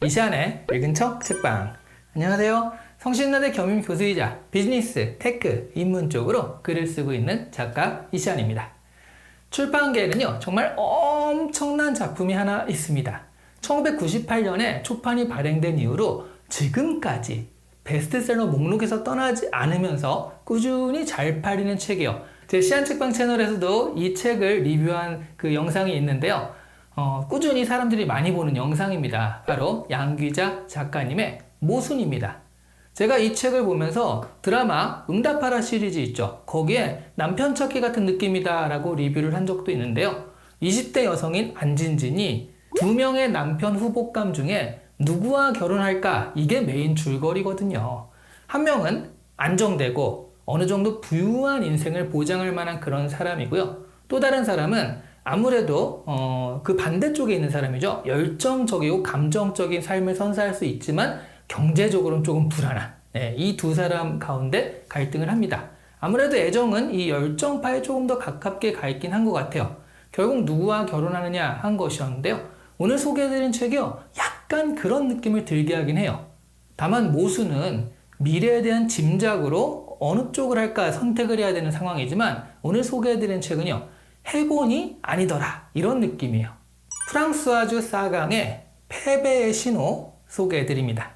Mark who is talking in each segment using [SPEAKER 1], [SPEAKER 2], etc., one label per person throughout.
[SPEAKER 1] 이시안의 읽은 척 책방. 안녕하세요. 성신여대 겸임 교수이자 비즈니스, 테크, 인문 쪽으로 글을 쓰고 있는 작가 이시안입니다. 출판계에는요, 정말 엄청난 작품이 하나 있습니다. 1998년에 초판이 발행된 이후로 지금까지 베스트셀러 목록에서 떠나지 않으면서 꾸준히 잘 팔리는 책이요. 제 시안책방 채널에서도 이 책을 리뷰한 그 영상이 있는데요. 꾸준히 사람들이 많이 보는 영상입니다. 바로 양귀자 작가님의 모순입니다. 제가 이 책을 보면서 드라마 응답하라 시리즈 있죠. 거기에 남편 찾기 같은 느낌이다 라고 리뷰를 한 적도 있는데요. 20대 여성인 안진진이 2명의 남편 후보감 중에 누구와 결혼할까? 이게 메인 줄거리거든요. 한 명은 안정되고 어느 정도 부유한 인생을 보장할 만한 그런 사람이고요. 또 다른 사람은 아무래도 그 반대쪽에 있는 사람이죠. 열정적이고 감정적인 삶을 선사할 수 있지만 경제적으로는 조금 불안한, 이 두 사람 가운데 갈등을 합니다. 아무래도 애정은 이 열정파에 조금 더 가깝게 가 있긴 한 것 같아요. 결국 누구와 결혼하느냐 한 것이었는데요. 오늘 소개해드린 책이요, 약간 그런 느낌을 들게 하긴 해요. 다만 모수는 미래에 대한 짐작으로 어느 쪽을 할까 선택을 해야 되는 상황이지만, 오늘 소개해드린 책은요, 해본이 아니더라, 이런 느낌이에요. 프랑스와주 사강의 패배의 신호 소개해드립니다.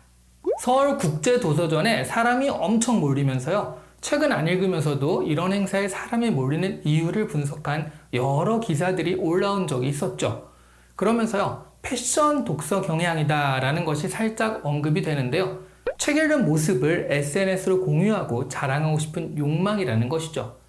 [SPEAKER 1] 서울국제도서전에 사람이 엄청 몰리면서요, 책은 안 읽으면서도 이런 행사에 사람이 몰리는 이유를 분석한 여러 기사들이 올라온 적이 있었죠. 그러면서요, 패션 독서 경향이다 라는 것이 살짝 언급이 되는데요. 책 읽는 모습을 SNS로 공유하고 자랑하고 싶은 욕망이라는 것이죠.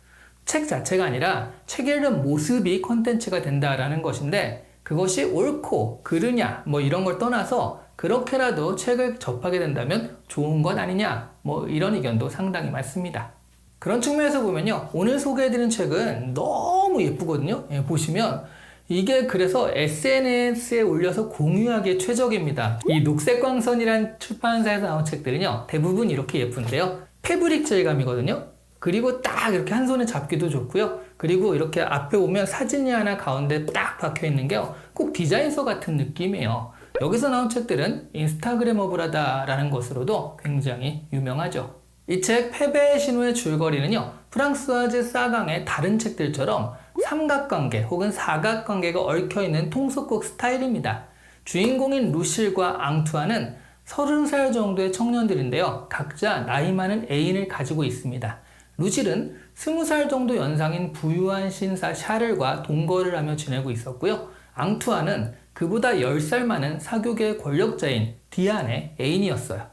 [SPEAKER 1] 책 자체가 아니라 책 읽는 모습이 컨텐츠가 된다라는 것인데, 그것이 옳고 그르냐 뭐 이런 걸 떠나서 그렇게라도 책을 접하게 된다면 좋은 것 아니냐, 뭐 이런 의견도 상당히 많습니다. 그런 측면에서 보면요, 오늘 소개해드린 책은 너무 예쁘거든요. 보시면 이게 그래서 SNS에 올려서 공유하기에 최적입니다. 이 녹색광선이란 출판사에서 나온 책들은요, 대부분 이렇게 예쁜데요, 패브릭 질감이거든요. 그리고 딱 이렇게 한 손에 잡기도 좋고요. 그리고 이렇게 앞에 보면 사진이 하나 가운데 딱 박혀 있는 게요, 꼭 디자인서 같은 느낌이에요. 여기서 나온 책들은 인스타그래머블하다 라는 것으로도 굉장히 유명하죠. 이 책 패배의 신호의 줄거리는요, 프랑스와즈 사강의 다른 책들처럼 삼각관계 혹은 사각관계가 얽혀있는 통속곡 스타일입니다. 주인공인 루실과 앙투아는 30살 정도의 청년들인데요, 각자 나이 많은 애인을 가지고 있습니다. 루실은 20살 정도 연상인 부유한 신사 샤를과 동거를 하며 지내고 있었고요. 앙투아는 그보다 10살 많은 사교계의 권력자인 디안의 애인이었어요.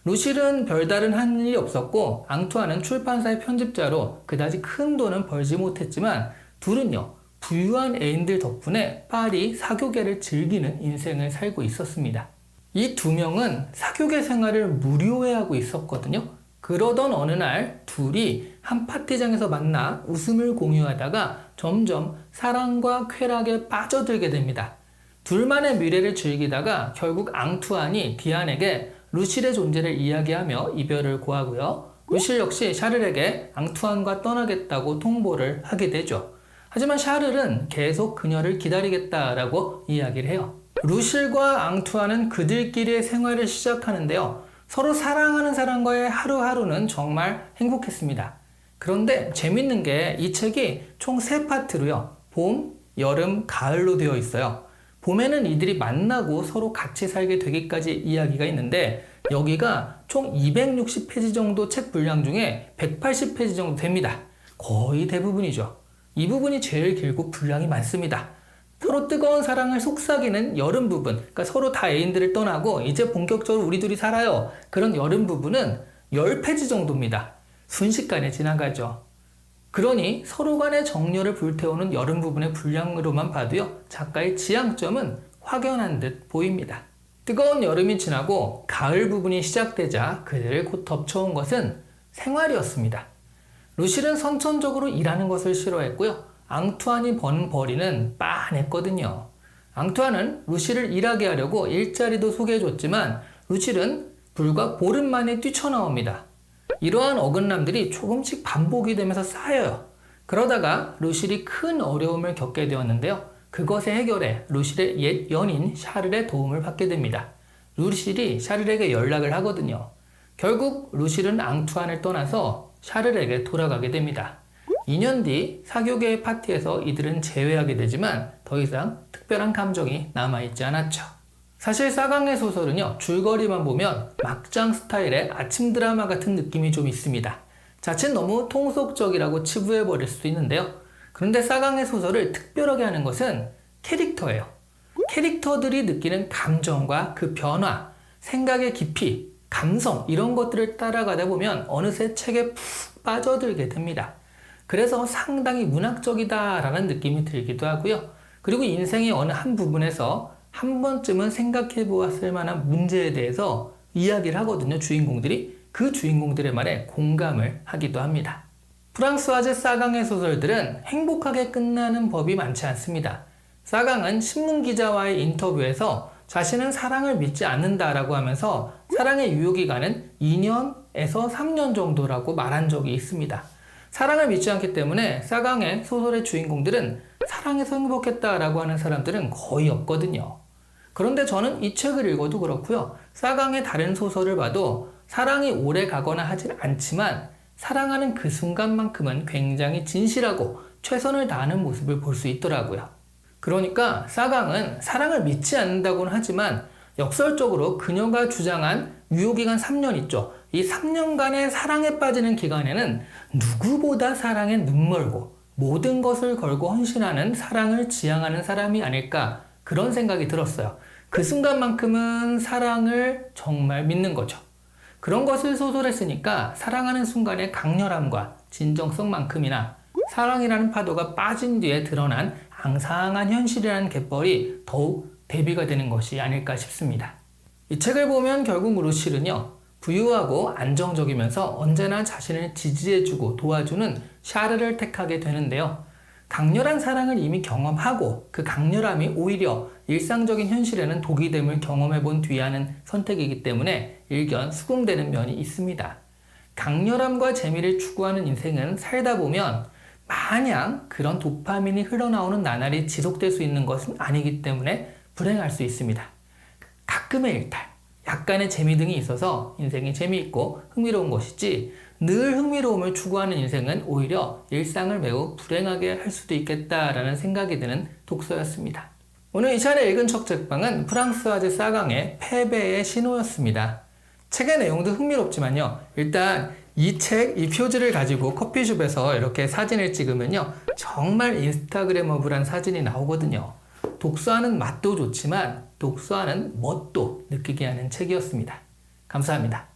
[SPEAKER 1] 루실은 별다른 한 일이 없었고, 앙투아는 출판사의 편집자로 그다지 큰 돈은 벌지 못했지만, 둘은요, 부유한 애인들 덕분에 파리 사교계를 즐기는 인생을 살고 있었습니다. 이 두 명은 사교계 생활을 무료해하고 있었거든요. 그러던 어느 날 둘이 한 파티장에서 만나 웃음을 공유하다가 점점 사랑과 쾌락에 빠져들게 됩니다. 둘만의 미래를 즐기다가 결국 앙투안이 디안에게 루실의 존재를 이야기하며 이별을 고하고요. 루실 역시 샤를에게 앙투안과 떠나겠다고 통보를 하게 되죠. 하지만 샤를은 계속 그녀를 기다리겠다라고 이야기를 해요. 루실과 앙투안은 그들끼리의 생활을 시작하는데요, 서로 사랑하는 사람과의 하루하루는 정말 행복했습니다. 그런데 재밌는 게 이 책이 총 3파트로요, 봄, 여름, 가을로 되어 있어요. 봄에는 이들이 만나고 서로 같이 살게 되기까지 이야기가 있는데, 여기가 총 260페이지 정도 책 분량 중에 180페이지 정도 됩니다. 거의 대부분이죠. 이 부분이 제일 길고 분량이 많습니다. 서로 뜨거운 사랑을 속삭이는 여름 부분, 그러니까 서로 다 애인들을 떠나고 이제 본격적으로 우리 둘이 살아요, 그런 여름 부분은 10페이지 정도입니다. 순식간에 지나가죠. 그러니 서로 간의 정열을 불태우는 여름 부분의 분량으로만 봐도요, 작가의 지향점은 확연한 듯 보입니다. 뜨거운 여름이 지나고 가을 부분이 시작되자 그들을 곧 덮쳐온 것은 생활이었습니다. 루실은 선천적으로 일하는 것을 싫어했고요, 앙투안이 버는 벌이는 빤했거든요. 앙투안은 루실을 일하게 하려고 일자리도 소개해줬지만 루실은 불과 보름 만에 뛰쳐나옵니다. 이러한 어긋남들이 조금씩 반복이 되면서 쌓여요. 그러다가 루실이 큰 어려움을 겪게 되었는데요, 그것의 해결에 루실의 옛 연인 샤를의 도움을 받게 됩니다. 루실이 샤를에게 연락을 하거든요. 결국 루실은 앙투안을 떠나서 샤를에게 돌아가게 됩니다. 2년 뒤 사교계의 파티에서 이들은 재회하게 되지만 더 이상 특별한 감정이 남아있지 않았죠. 사실 사강의 소설은요, 줄거리만 보면 막장 스타일의 아침 드라마 같은 느낌이 좀 있습니다. 자칫 너무 통속적이라고 치부해버릴 수도 있는데요. 그런데 사강의 소설을 특별하게 하는 것은 캐릭터예요. 캐릭터들이 느끼는 감정과 그 변화, 생각의 깊이, 감성 이런 것들을 따라가다 보면 어느새 책에 푹 빠져들게 됩니다. 그래서 상당히 문학적이다라는 느낌이 들기도 하고요. 그리고 인생의 어느 한 부분에서 한 번쯤은 생각해 보았을 만한 문제에 대해서 이야기를 하거든요. 주인공들이. 그 주인공들의 말에 공감을 하기도 합니다. 프랑스와즈 사강의 소설들은 행복하게 끝나는 법이 많지 않습니다. 사강은 신문기자와의 인터뷰에서 자신은 사랑을 믿지 않는다라고 하면서 사랑의 유효기간은 2년에서 3년 정도라고 말한 적이 있습니다. 사랑을 믿지 않기 때문에 사강의 소설의 주인공들은 사랑해서 행복했다라고 하는 사람들은 거의 없거든요. 그런데 저는 이 책을 읽어도 그렇고요. 사강의 다른 소설을 봐도 사랑이 오래 가거나 하진 않지만 사랑하는 그 순간만큼은 굉장히 진실하고 최선을 다하는 모습을 볼 수 있더라고요. 그러니까 사강은 사랑을 믿지 않는다고는 하지만 역설적으로 그녀가 주장한 유효기간 3년 있죠. 이 3년간의 사랑에 빠지는 기간에는 누구보다 사랑에 눈멀고 모든 것을 걸고 헌신하는 사랑을 지향하는 사람이 아닐까 그런 생각이 들었어요. 그 순간만큼은 사랑을 정말 믿는 거죠. 그런 것을 소설에 쓰니까 사랑하는 순간의 강렬함과 진정성만큼이나 사랑이라는 파도가 빠진 뒤에 드러난 앙상한 현실이라는 갯벌이 더욱 대비가 되는 것이 아닐까 싶습니다. 이 책을 보면 결국 루실은요, 부유하고 안정적이면서 언제나 자신을 지지해주고 도와주는 샤르를 택하게 되는데요. 강렬한 사랑을 이미 경험하고 그 강렬함이 오히려 일상적인 현실에는 독이 됨을 경험해본 뒤에 하는 선택이기 때문에 일견 수긍되는 면이 있습니다. 강렬함과 재미를 추구하는 인생은 살다 보면 마냥 그런 도파민이 흘러나오는 나날이 지속될 수 있는 것은 아니기 때문에 불행할 수 있습니다. 가끔의 일탈, 약간의 재미 등이 있어서 인생이 재미있고 흥미로운 것이지 늘 흥미로움을 추구하는 인생은 오히려 일상을 매우 불행하게 할 수도 있겠다라는 생각이 드는 독서였습니다. 오늘 이 시간에 읽은 첫 책방은 프랑스와즈 사강의 패배의 신호였습니다. 책의 내용도 흥미롭지만요. 일단 이 책, 이 표지를 가지고 커피숍에서 이렇게 사진을 찍으면요. 정말 인스타그래머블한 사진이 나오거든요. 독서하는 맛도 좋지만 독서하는 멋도 느끼게 하는 책이었습니다. 감사합니다.